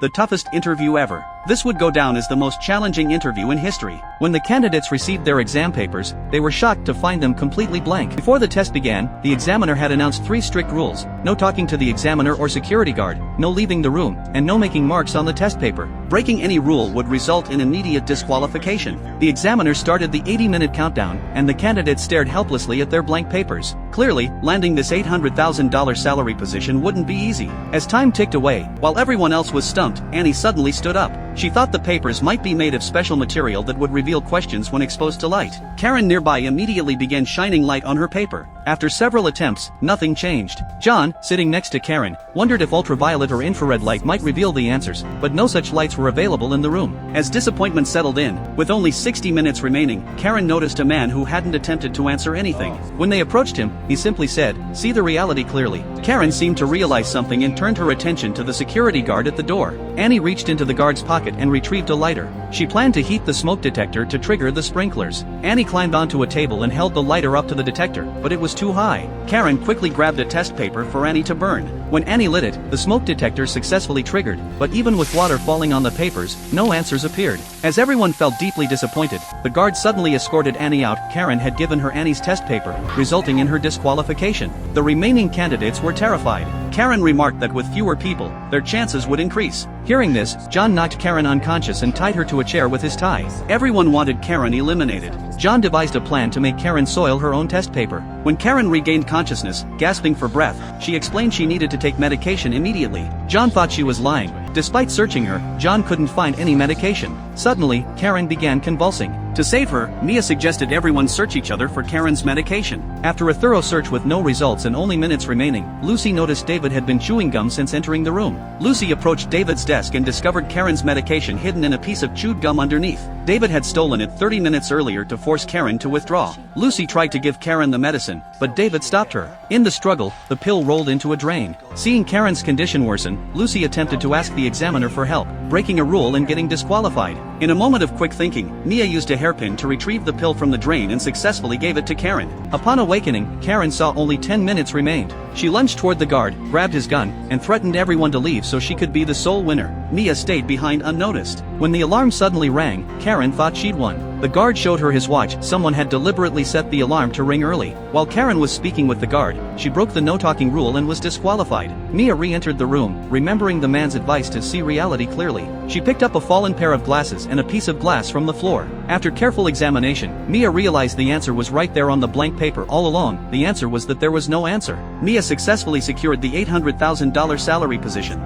the toughest interview ever. This would go down as the most challenging interview in history. When the candidates received their exam papers, they were shocked to find them completely blank. Before the test began, the examiner had announced 3 strict rules: no talking to the examiner or security guard, no leaving the room, and no making marks on the test paper. Breaking any rule would result in immediate disqualification. The examiner started the 80-minute countdown, and the candidates stared helplessly at their blank papers. Clearly, landing this $800,000 salary position wouldn't be easy. As time ticked away, while everyone else was stumped, Annie suddenly stood up. She thought the papers might be made of special material that would reveal questions when exposed to light. Karen nearby immediately began shining light on her paper. After several attempts, nothing changed. John, sitting next to Karen, wondered if ultraviolet or infrared light might reveal the answers, but no such lights were available in the room. As disappointment settled in, with only 60 minutes remaining, Karen noticed a man who hadn't attempted to answer anything. When they approached him, he simply said, "See the reality clearly." Karen seemed to realize something and turned her attention to the security guard at the door. Annie reached into the guard's pocket and retrieved a lighter. She planned to heat the smoke detector to trigger the sprinklers. Annie climbed onto a table and held the lighter up to the detector, but it was too high. Karen quickly grabbed a test paper for Annie to burn. When Annie lit it, the smoke detector successfully triggered, but even with water falling on the papers, no answers appeared. As everyone felt deeply disappointed, the guard suddenly escorted Annie out. Karen had given her Annie's test paper, resulting in her disqualification. The remaining candidates were terrified. Karen remarked that with fewer people, their chances would increase. Hearing this, John knocked Karen unconscious and tied her to a chair with his tie. Everyone wanted Karen eliminated. John devised a plan to make Karen soil her own test paper. When Karen regained consciousness, gasping for breath, she explained she needed to take medication immediately. John thought she was lying. Despite searching her, John couldn't find any medication. Suddenly, Karen began convulsing. To save her, Mia suggested everyone search each other for Karen's medication. After a thorough search with no results and only minutes remaining, Lucy noticed David had been chewing gum since entering the room. Lucy approached David's desk and discovered Karen's medication hidden in a piece of chewed gum underneath. David had stolen it 30 minutes earlier to force Karen to withdraw. Lucy tried to give Karen the medicine, but David stopped her. In the struggle, the pill rolled into a drain. Seeing Karen's condition worsen, Lucy attempted to ask the examiner for help, breaking a rule and getting disqualified. In a moment of quick thinking, Mia used a hairpin to retrieve the pill from the drain and successfully gave it to Karen. Upon awakening, Karen saw only 10 minutes remained. She lunged toward the guard, grabbed his gun, and threatened everyone to leave so she could be the sole winner. Mia stayed behind unnoticed. When the alarm suddenly rang, Karen thought she'd won. The guard showed her his watch. Someone had deliberately set the alarm to ring early. While Karen was speaking with the guard, she broke the no-talking rule and was disqualified. Mia re-entered the room, remembering the man's advice to see reality clearly. She picked up a fallen pair of glasses and a piece of glass from the floor. After careful examination, Mia realized the answer was right there on the blank paper all along. The answer was that there was no answer. Mia successfully secured the $800,000 salary position.